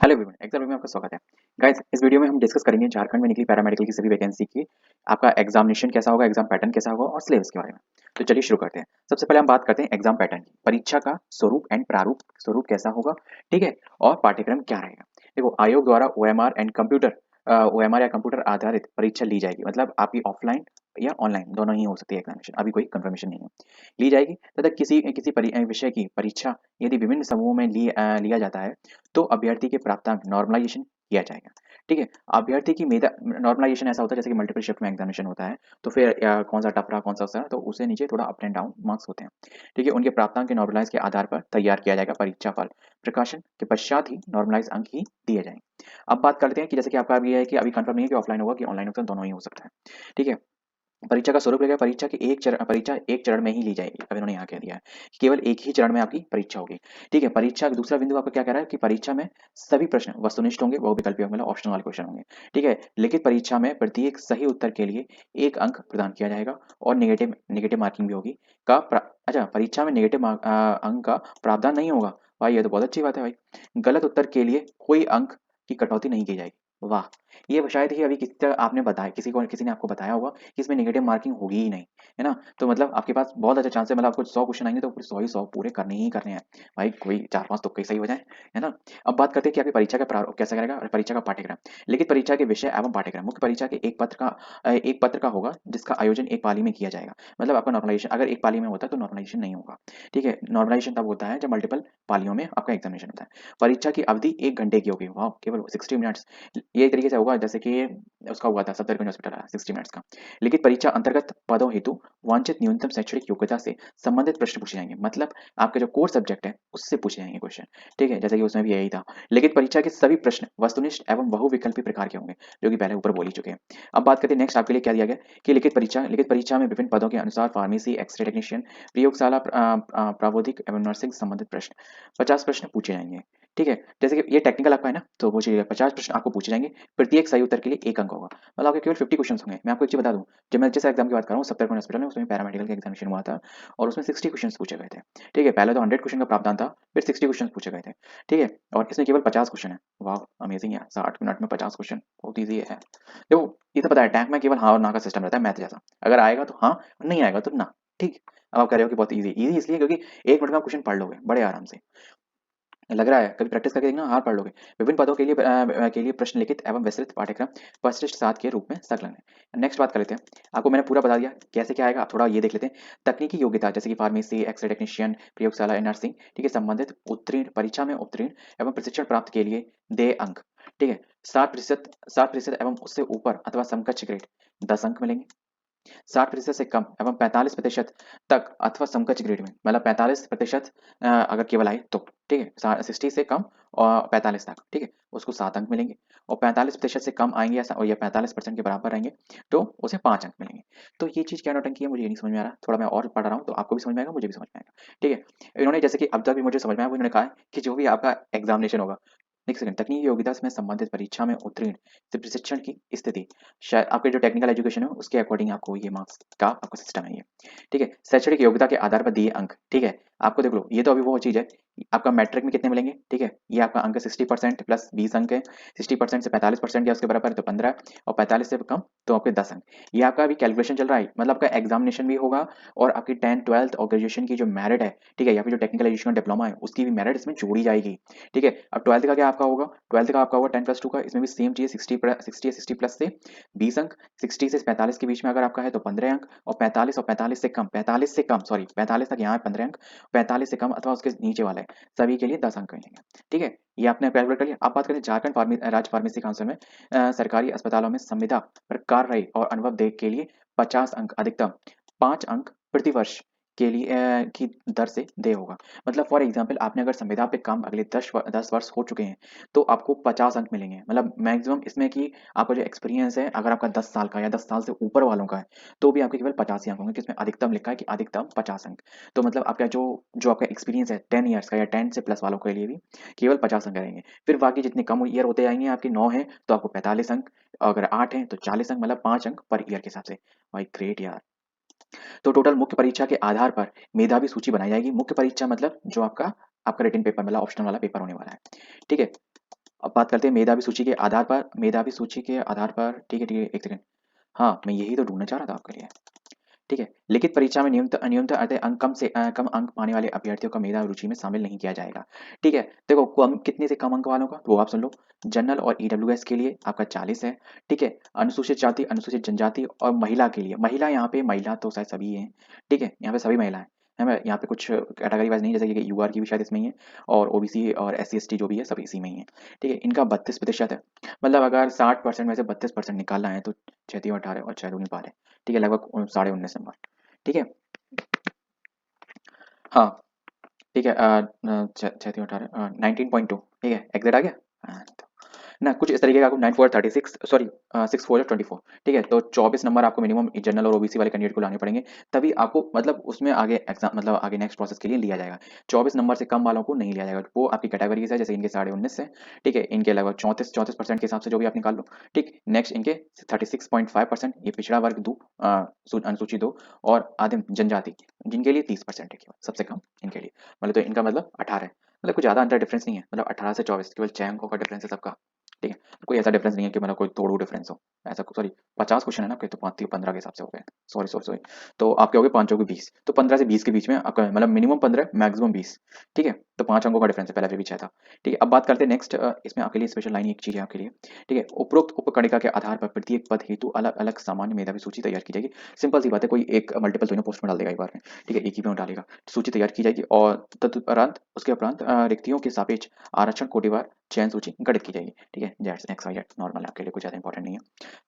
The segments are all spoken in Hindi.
हेलो एवरीवन, एग्जाम में आपका स्वागत है। गाइस, इस वीडियो में हम डिस्कस करेंगे झारखंड में निकली पैरामेडिकल की सभी वैकेंसी की आपका एग्जामिनेशन कैसा होगा, एग्जाम पैटर्न कैसा होगा और सिलेबस के बारे में। तो चलिए शुरू करते हैं। सबसे पहले हम बात करते हैं एग्जाम पैटर्न की, परीक्षा का स्वरूप एंड प्रारूप, स्वरूप कैसा होगा, ठीक है, और पाठ्यक्रम क्या रहेगा। देखो, आयोग द्वारा ओएमआर एंड कंप्यूटर ओएमआर या कंप्यूटर आधारित परीक्षा ली जाएगी, मतलब आपकी ऑफलाइन या ऑनलाइन दोनों ही हो सकती है एग्जामिनेशन, अभी कोई कंफर्मेशन नहीं है, ली जाएगी। तथा किसी किसी विषय की परीक्षा यदि विभिन्न समूहों में लिया जाता है तो अभ्यर्थी के प्राप्तांक नॉर्मलाइजेशन किया जाएगा। ठीक है, अभ्यर्थी की मेधा नॉर्मलाइजेशन ऐसा होता है जैसे कि मल्टीपल शिफ्ट में एग्जामिनेशन होता है, तो फिर कौन सा टफ रहा कौन सा सर, तो उसे नीचे थोड़ा अप एंड डाउन मार्क्स होते हैं। ठीक है, उनके प्राप्तांक के नॉर्मलाइज के आधार पर तैयार किया जाएगा परीक्षा फल, प्रकाशन के पश्चात ही नॉर्मलाइज अंक ही दिए जाएंगे। अब बात करते हैं कि जैसे कि आपका अभी है कि अभी कंफर्म नहीं है कि ऑफलाइन होगा कि ऑनलाइन होगा, दोनों ही हो सकता है। ठीक है, परीक्षा का स्वरूप रहेगा, परीक्षा एक चरण में ही ली जाएगी। अब इन्होंने यहाँ कह दिया है कि केवल एक ही चरण में आपकी परीक्षा होगी। ठीक है, परीक्षा दूसरा बिंदु आपका क्या कह रहा है कि परीक्षा में सभी प्रश्न वस्तुनिष्ठ होंगे, बहुविकल्पीय होंगे, मतलब ऑप्शनल वाले क्वेश्चन होंगे। ठीक है, लिखित परीक्षा में प्रत्येक सही उत्तर के लिए 1 अंक प्रदान किया जाएगा और नेगेटिव नेगेटिव मार्किंग भी होगी। अच्छा, परीक्षा में अंक का प्रावधान नहीं होगा। भाई ये तो बहुत अच्छी बात है भाई। गलत उत्तर के लिए कोई अंक की कटौती नहीं की जाएगी। वाह, ये शायद ही अभी आपने बताया, किसी ने आपको बताया होगा कि इसमें नेगेटिव मार्किंग होगी ही नहीं, है ना। तो मतलब आपके पास बहुत अच्छा चांस है, मतलब आपको 100 क्वेश्चन आएंगे तो 100 ही 100 पूरे करने ही करने हैं भाई, कोई 4-5 तुक्के सही हो जाए, है ना। अब बात करते हैं कि आपकी परीक्षा का प्रारूप कैसा रहेगा और परीक्षा का पाठ्यक्रम। लिखित परीक्षा के विषय एवं पाठ्यक्रम, मुख्य परीक्षा के एक पत्र का होगा जिसका आयोजन एक पाली में किया जाएगा। मतलब आपका नॉर्मलाइजेशन अगर एक पाली में होता है तो नॉर्मलाइजेशन नहीं होगा। ठीक है, नॉर्मलाइजेशन तब होता है जब मल्टीपल पालियों में आपका एग्जामिनेशन होता है। परीक्षा की अवधि 1 घंटे की होगी, वाह, केवल 60 मिनट्स। ये तरीके से होगा जैसे कि उसका हुआ था सफदरजंग हॉस्पिटल है, 60 मिनट्स का। लिखित परीक्षा अंतर्गत पदों हेतु वांछित न्यूनतम शैक्षणिक योग्यता से संबंधित प्रश्न पूछे जाएंगे, मतलब आपके जो कोर सब्जेक्ट है उससे पूछे जाएंगे क्वेश्चन। ठीक है, जैसे कि उसमें भी यही था। लिखित परीक्षा के सभी प्रश्न वस्तुनिष्ठ एवं बहुविकल्पी प्रकार के होंगे, जो कि पहले ऊपर बोल ही चुके हैं। अब बात करते हैं नेक्स्ट आपके लिए क्या दिया गया कि लिखित परीक्षा में विभिन्न पदों के अनुसार फार्मेसी, एक्सरे टेक्नीशियन, प्रयोगशाला प्रावोधिक एवं नर्सिंग संबंधित प्रश्न 50 प्रश्न पूछे जाएंगे। ठीक है, जैसे कि ये टेक्निकल आपका है ना, तो पूछिएगा 50 प्रश्न आपको पूछे जाएंगे, प्रत्येक सही उत्तर के लिए 1 अंक होगा। मतलब आपके केवल 50 क्वेश्चन होंगे। मैं आपको एक चीज बता दूं, जब मैं जिस एग्जाम की बात कर रहा हूँ सफदरजंग हॉस्पिटल में, उसमें पैरामेडिकल का एग्जामिनेशन हुआ था और उसमें 60 क्वेश्चन पूछे गए थे। ठीक है, पहले तो 100 क्वेश्चन का प्रावधान था, फिर 60 क्वेश्चन पूछे गए थे। ठीक है, और इसमें केवल 50 क्वेश्चन है। वाह, अमेजिंग है, 60 मिनट में 50 क्वेश्चन, बहुत ईजी है। देखो, ये तो पता है टैंक में केवल हाँ और ना का सिस्टम रहता है, मैथ जैसा, अगर आएगा तो हाँ, नहीं आएगा तो ना। ठीक, अब आप कह रहे हो कि बहुत ईजी, ईजी इसलिए क्योंकि 1 मिनट में आप क्वेश्चन पढ़ लोगे बड़े आराम से। लग रहा है कभी प्रैक्टिस करके देखना, हार पढ़ लोगे। विभिन्न पदों के लिए प्रश्न लिखित एवं विस्तृत पाठ्यक्रम परिशिष्ट 7 के रूप में संलग्न है। नेक्स्ट बात कर लेते हैं, आपको मैंने पूरा बता दिया कैसे क्या आएगा, आप थोड़ा ये देख लेते हैं। तकनीकी योग्यता जैसे कि फार्मेसी, एक्सरे टेक्नीशियन, प्रयोगशाला, नर्सिंग, ठीक है, संबंधित उत्तीर्ण परीक्षा में उत्तीर्ण एवं प्रशिक्षण प्राप्त के लिए दे अंक। ठीक है, 60% एवं उससे ऊपर अथवा समकक्ष ग्रेड 10 अंक मिलेंगे। 60% से कम एवं 45% तक अथवा समकक्ष ग्रेड में, मतलब 45% अगर केवल आए तो, ठीक है, 60 से कम और 45 तक, ठीक है, उसको 7 अंक मिलेंगे। और 45% से कम आएंगे या 45% के बराबर रहेंगे तो उसे 5 अंक मिलेंगे। तो ये चीज क्या नौटंकी है मुझे ये नहीं समझ में आ रहा, थोड़ा मैं और पढ़ रहा हूँ तो आपको भी समझ में आएगा, मुझे भी समझ में आएगा। ठीक है, इन्होंने जैसे कि अब तक भी मुझे समझ में आया, वो इन्होंने कहा है कि जो भी आपका एग्जामिनेशन होगा, एक सेकंड, तकनीकी योग्यता में संबंधित परीक्षा में उत्तीर्ण से प्रशिक्षण की स्थिति, शायद आपके जो टेक्निकल एजुकेशन है उसके अकॉर्डिंग आपको ये मार्क्स का आपका सिस्टम है ये। ठीक है, शैक्षणिक योग्यता के आधार पर दिए अंक। ठीक है, आपको देख लो, ये तो अभी वो चीज है, आपका मैट्रिक में कितने मिलेंगे। ठीक है, ये आपका अंक 60% प्लस 20 अंक है, 60% से 45% या उसके बराबर है तो 15, और 45 से कम तो आपके 10 अंक। ये आपका अभी कैलकुलेशन चल रहा है, मतलब आपका एग्जामिनेशन भी होगा और आपकी 10th 12th और ग्रेजुएशन की जो मेरिट है, ठीक है, या फिर जो टेक्निकल एजुकेशन डिप्लोमा है उसकी भी मेरिट इसमें जोड़ी जाएगी। ठीक है, अब 12th का क्या आपका होगा, 12th का आपका होगा 10+2 का, इसमें भी सेम चीज 60 प्लस से 20 अंक, 60 से 45 के बीच में अगर आपका है तो 15 अंक, और 45 से कम, 45 से कम सॉरी 45 तक यहाँ है 15 अंक, 45 से कम अथवा उसके नीचे वाला है सभी के लिए 10 अंक मिलेंगे। ठीक है, ये आपने कैलकुलेट कर लिया। अब बात करें झारखंड राज्य फार्मेसी काउंसिल में सरकारी अस्पतालों में संविदा पर कार्य और अनुभव देख के लिए 50 अंक अधिकतम 5 अंक प्रति वर्ष के लिए की दर से दे होगा। मतलब फॉर एग्जांपल आपने अगर संविदा पे काम अगले 10 वर्ष हो चुके हैं तो आपको 50 अंक मिलेंगे, मतलब मैक्सिमम इसमें कि आपका जो एक्सपीरियंस है अगर आपका 10 साल का या 10 साल से ऊपर वालों का है तो भी आपके केवल 50 ही अंक होंगे, जिसमें अधिकतम लिखा है कि अधिकतम 50 अंक। तो मतलब आपका जो जो आपका एक्सपीरियंस है 10 ईयर्स का या 10 से प्लस वालों के लिए भी केवल 50 अंक रहेंगे। फिर बाकी जितने कम ईयर होते जाएंगे, आपके 9 है तो आपको 45 अंक, अगर 8 है तो 40 अंक, मतलब 5 अंक पर ईयर के हिसाब से। भाई ग्रेट यार। तो टोटल मुख्य परीक्षा के आधार पर मेधावी सूची बनाई जाएगी। मुख्य परीक्षा मतलब जो आपका आपका रिटन पेपर, मतलब ऑप्शनल वाला पेपर होने वाला है। ठीक है, अब बात करते हैं मेधावी सूची के आधार पर, मेधावी सूची के आधार पर, ठीक है, एक सेकंड। हाँ, मैं यही तो ढूंढना चाह रहा था आपके लिए। ठीक है, लिखित परीक्षा में न्यूनतम अंक कम अंक पाने वाले अभ्यर्थियों का मेधा रुचि में शामिल नहीं किया जाएगा। ठीक है, देखो कम कितने से कम अंक वालों का तो वो आप सुन लो। जनरल और ईडब्ल्यूएस के लिए आपका 40 है। ठीक है, अनुसूचित जाति, अनुसूचित जनजाति और महिला के लिए, महिला यहाँ पे, महिला तो शायद सभी हैं। ठीक है, यहाँ पे सभी महिला है मैं यहाँ पे कुछ कैटेगरी वाइज नहीं, जैसे कि यूआर की भी शायद इसमें ही है, और ओबीसी और एससी एसटी जो भी है सब इसी में ही है। ठीक है, इनका 32% है। मतलब अगर 60% में से 32% निकालना है तो 6 18 और 6 दूनी 12। ठीक है, लगभग 19.5 नंबर। ठीक है, हाँ, ठीक है, 19.2। ठीक है, एग्जैक्ट आ गया। तो ना कुछ इस तरीके का आपको 9436 सॉरी 6424। ठीक है, तो 24 नंबर आपको मिनिमम जनरल और ओबीसी वाले कैंडिडेट को लाने पड़ेंगे, तभी आपको मतलब उसमें आगे एग्जाम मतलब आगे नेक्स्ट प्रोसेस के लिए लिया जाएगा। 24 नंबर से कम वालों को नहीं लिया जाएगा, वो आपकी कैटेगरीज है, जैसे इनके 19.5 है। ठीक है, इनके लगभग 34% के हिसाब से जो भी आप निकाल लो। ठीक, नेक्स्ट इनके 36.5%, ये पिछड़ा वर्ग दो, अनुसूची दो, और आदिम जनजाति जिनके लिए 30% है केवल, सबसे कम इनके लिए। मतलब तो इनका मतलब 18 है। मतलब कुछ ज़्यादा अंतर डिफरेंस नहीं है, मतलब 18 से 24 केवल 6 अंकों का डिफरेंस है सबका। ठीक है, कोई ऐसा डिफरेंस नहीं है कि मतलब कोई तोड़ू डिफरेंस हो। ऐसा सॉरी 50 क्वेश्चन है ना आपके, तो 15 के हिसाब से हो गए। सॉरी सॉरी सॉरी, तो आपके हो गए 5 हो गए 20, तो 15 से 20 के बीच में आपका मतलब मिनिमम 15 मैक्सिमम 20। ठीक है, तो 5 अंकों का डिफरेंस है, पहले फिर भी 6 था। ठीक है, अब बात करते हैं नेक्स्ट, इसमें आपके लिए स्पेशल लाइन एक चीज़ है आपके लिए। ठीक है, उपरोक्त उपकणिका के आधार पर प्रत्येक पद हेतु अलग अलग सामान्य मेधावी सूची तैयार की जाएगी। सिंपल सी बात है, कोई एक मल्टीपल तो पोस्ट में डाल देगा एक बार में। ठीक है, एक ही में डालेगा, सूची तैयार की जाएगी, और तदुपरांत उसके उपरांत रिक्तियों के सापेक्ष आरक्षण कोटिवार चयन सूची गठित की जाएगी। ठीक है, जेड्स एक्स वाई जेड नॉर्मल आपके लिए, कुछ ज़्यादा इंपॉर्टेंट नहीं है।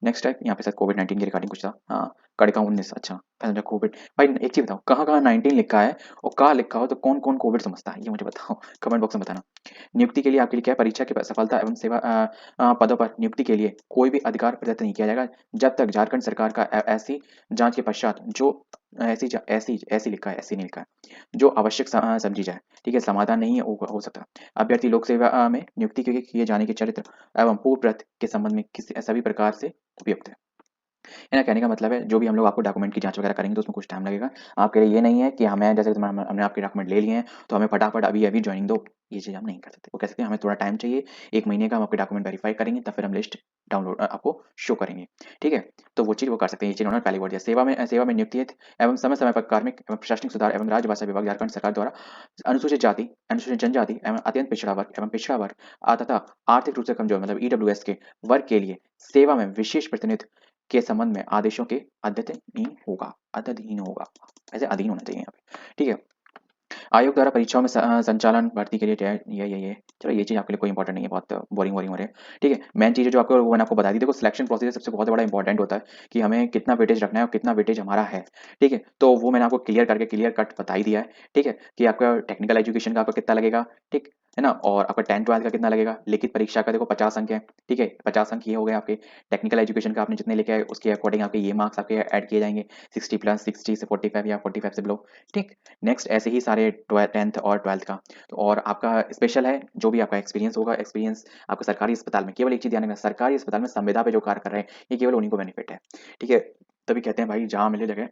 नेक्स्ट टाइप यहाँ पे शायद कोविड-19 के रिगार्डिंग कुछ था। हाँ, कड़िका 19, अच्छा पहले कोविड। भाई एक चीज़ बताओ, कहाँ-कहाँ 19 लिखा है और कहाँ लिखा हो तो कौन-कौन कोविड समझता है, ये मुझे बताओ कमेंट बॉक्स में बताना। नियुक्ति के लिए आपके लिए क्या है, परीक्षा की सफलता एवं सेवा पदों पर नियुक्ति के लिए कोई भी अधिकार प्रदत्त नहीं किया जाएगा जब तक झारखंड सरकार का ऐसी जांच के पश्चात जो ऐसी ऐसी लिखा है, ऐसी नहीं लिखा है, जो आवश्यक समझी जाए। ठीक है, समाधान नहीं है हो सकता। अभ्यर्थी लोक सेवा में नियुक्ति के किए जाने के चरित्र एवं पूर्वव्रत के संबंध में किसी सभी प्रकार से उपयुक्त है। मेरा कहने का मतलब है, जो भी हम लोग आपको डॉक्यूमेंट की जांच वगैरह करेंगे तो उसमें कुछ टाइम लगेगा। आपके लिए ये नहीं है कि हमें जैसे हमने आपके डॉक्यूमेंट ले लिए हैं तो हमें फटाफट अभी अभी ज्वाइनिंग दो, ये चीज़ हम नहीं कर सकते। वो कह सकते हैं हमें थोड़ा टाइम चाहिए, 1 महीने का हम आपके डॉक्यूमेंट वेरीफाई करेंगे, तब फिर हम लिस्ट डाउनलोड आपको शो करेंगे। ठीक है, तो वो चीज़ वो कर सकते हैं। ये चीज़ उन्होंने पहली बोल दिया। सेवा में नियुक्ति हेतु एवं समय-समय पर कार्मिक एवं प्रशासनिक सुधार एवं राज्य भाषा विभाग झारखंड सरकार द्वारा अनुसूचित जाति, अनुसूचित जनजाति एवं अत्यंत पिछड़ा वर्ग तथा आर्थिक रूप से कमजोर मतलब ईडब्ल्यूएस के वर्ग के लिए सेवा में विशेष प्रतिनिधित्व के संबंध में आदेशों के अधीन होगा। ऐसे अधीन होना चाहिए यहाँ पे। ठीक है, आयोग द्वारा परीक्षाओं में संचालन भर्ती के लिए ये चलो ये चीज़ आपके लिए कोई इंपॉर्टेंट नहीं है, बहुत बोरिंग बोरिंग हो रहे हैं। ठीक है, मेन चीज़ जो आपको वो मैंने आपको बता दी। देखो सिलेक्शन प्रोसीजर सबसे बहुत बड़ा इंपॉर्टेंट होता है कि हमें कितना वेटेज रखना है और कितना वेटेज हमारा है। ठीक है, तो वो मैंने आपको क्लियर कट बता ही दिया है। ठीक है, कि आपका टेक्निकल एजुकेशन का आपका कितना लगेगा, ठीक है ना, और आपका 10th-12th का कितना लगेगा। लिखित परीक्षा का देखो 50 अंक है। ठीक है, 50 अंक ये हो गए आपके। टेक्निकल एजुकेशन का आपने जितने लेके आए उसके अकॉर्डिंग आपके ये मार्क्स आपके ऐड किए जाएंगे, 60 प्लस 60 से 45 या 45 से बिलो। ठीक, नेक्स्ट ऐसे ही सारे 10th और 12th का। तो और आपका स्पेशल है जो भी आपका एक्सपीरियंस होगा, एक्सपीरियंस आपको सरकारी अस्पताल में, केवल एक चीज़ ध्यान रखना, सरकारी अस्पताल में संविदा पे जो कार्य कर रहे हैं ये केवल उन्हीं को बेनिफिट है। ठीक है, तभी कहते हैं भाई जहाँ मिले जगह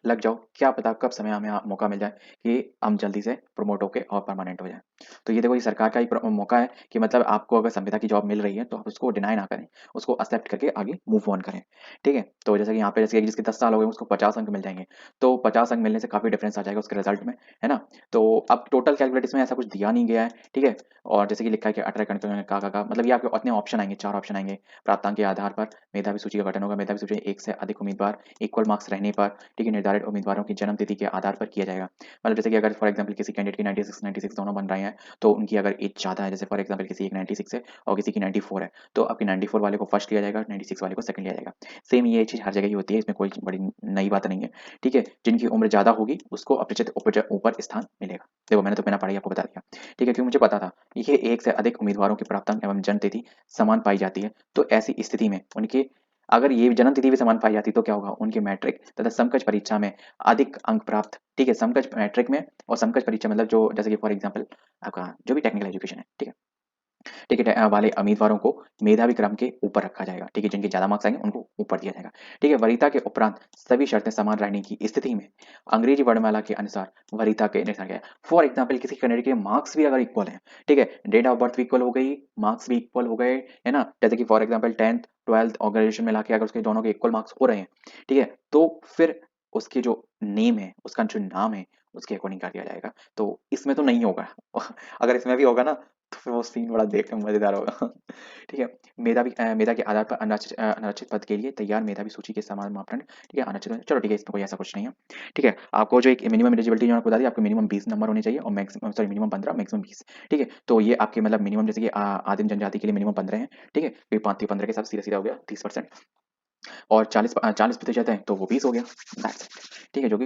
लग जाओ, क्या पता कब समय हमें मौका मिल जाए कि हम जल्दी से प्रमोट होके और परमानेंट हो जाए। तो ये देखो ये सरकार का ही मौका है कि मतलब आपको अगर संविदा की जॉब मिल रही है तो आप उसको डिनाई ना करें, उसको एक्सेप्ट करके आगे मूव ऑन करें। ठीक है, तो जैसे कि यहाँ पे जैसे कि जिसके 10 साल हो गए उसको 50 अंक मिल जाएंगे, तो 50 अंक मिलने से काफ़ी डिफरेंस आ जाएगा उसके रिजल्ट में, है ना। तो अब टोटल कैलकुलेट इसमें ऐसा कुछ दिया नहीं गया है। ठीक है, और जैसे कि लिखा है कि 18 घंटे का मतलब ये आपके उतने ऑप्शन आएंगे, 4 ऑप्शन आएंगे। प्राप्तांक के आधार पर मेधावी सूची का गठन होगा, मेधावी सूची में 1 से अधिक उम्मीदवार इक्वल मार्क्स रहने पर, ठीक है, निर्धारित उम्मीदवारों की जन्म तिथि के आधार पर किया जाएगा। मतलब जैसे कि अगर फॉर एग्जांपल किसी कैंडिडेट की 96 दोनों बन रहे हैं, तो उनकी अगर एज ज़्यादा है, जैसे फॉर एग्जांपल किसी एक 96 है और किसी की 94 है, तो आपकी 94 वाले को फर्स्ट लिया जाएगा, 96 वाले को सेकंड लिया जाएगा। सेम ये चीज़ हर जगह ही होती है, इसमें कोई बड़ी नई बात नहीं है। ठीक है, जिनकी उम्र ज़्यादा होगी उसको अपेक्षित ऊपर स्थान मिलेगा। देखो मैंने तो बिना पढ़े ही आपको बता दिया। ठीक है, क्योंकि मुझे पता था ये 1 से अधिक उम्मीदवारों की प्राप्तांक एवं जन्म तिथि समान पाई जाती है, तो ऐसी स्थिति में उनके अगर ये जन्म तिथि भी समान पाई जाती तो क्या होगा, उनके मैट्रिक तथा समकक्ष परीक्षा में अधिक अंक प्राप्त। ठीक है, समकक्ष मैट्रिक में और समकक्ष परीक्षा मतलब जो जैसे कि फॉर एग्जांपल आपका जो भी टेक्निकल एजुकेशन है, ठीक है, ठीक है, वाले उम्मीदवारों को मेधावी क्रम के ऊपर रखा जाएगा। ठीक है, जिनके ज़्यादा मार्क्स आएँगे उनको ऊपर दिया जाएगा। ठीक है, वरीयता के उपरांत सभी शर्तें समान रहने की स्थिति में अंग्रेजी वर्णमाला के अनुसार वरीयता के निर्धारण किया जाए। फॉर एग्ज़ाम्पल किसी कैंडिडेट के मार्क्स भी अगर इक्वल हैं, ठीक है, डेट ऑफ बर्थ भी इक्वल हो गई, मार्क्स भी इक्वल हो गए, है ना? जैसे कि फॉर एग्ज़ाम्पल 10th, 12th और ग्रेजुएशन मिला के अगर उसके दोनों के इक्वल मार्क्स हो रहे हैं, ठीक है, तो फिर उसकी जो नेम है, उसका जो नाम है, उसके अकॉर्डिंग कर दिया जाएगा। तो इसमें तो नहीं होगा। अगर इसमें भी होगा ना, तो फिर वो सीन बड़ा देखने में मज़ेदार होगा। ठीक है, मेधा के आधार पर अनारक्षित पद के लिए तैयार मेधावी सूची के समान मापदंड, ठीक है, आरक्षित चलो ठीक है, इसमें कोई ऐसा कुछ नहीं है। ठीक है, आपको जो एक मिनिमम एलिजिबिलिटी जो आपको बता दी, आपको मिनिमम 20 नंबर होने चाहिए और मैक्सिमम सॉरी मिनिमम 15 मैक्सिमम 20। ठीक है, तो ये आपके मतलब मिनिमम जैसे कि आदिम जनजाति के लिए मिनिमम 15 है। ठीक है, फिर 5 15 के साथ सीधा-सीधा हो गया 30%। और 40% है तो वो 20 हो गया। That's it. ठीक है, जो कि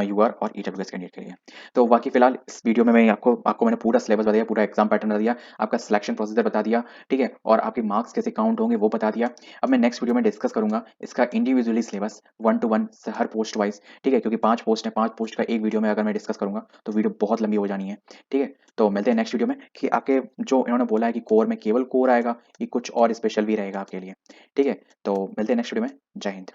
यूआर और ईडब्ल्यूएस कैंडिडेट के लिए। तो बाकी फिलहाल इस वीडियो में मैं आपको मैंने पूरा सिलेबस बताया, पूरा एग्जाम पैटर्न बता दिया, आपका सिलेक्शन प्रोसीजर बता दिया, ठीक है, और आपके मार्क्स कैसे काउंट होंगे वो बता दिया। अब मैं नेक्स्ट वीडियो में डिस्कस करूंगा इसका individually syllabus 1 to 1 her post wise. ठीक है, क्योंकि 5 पोस्ट है, 5 पोस्ट का एक वीडियो में अगर मैं डिस्कस करूंगा तो वीडियो बहुत लंबी हो जानी है। ठीक है, तो मिलते हैं नेक्स्ट वीडियो में कि आपके जो इन्होंने बोला है कि कोर में केवल कोर आएगा, कि कुछ और स्पेशल भी रहेगा आपके लिए। ठीक है, तो मिलते हैं नेक्स्ट वीडियो में। जय हिंद।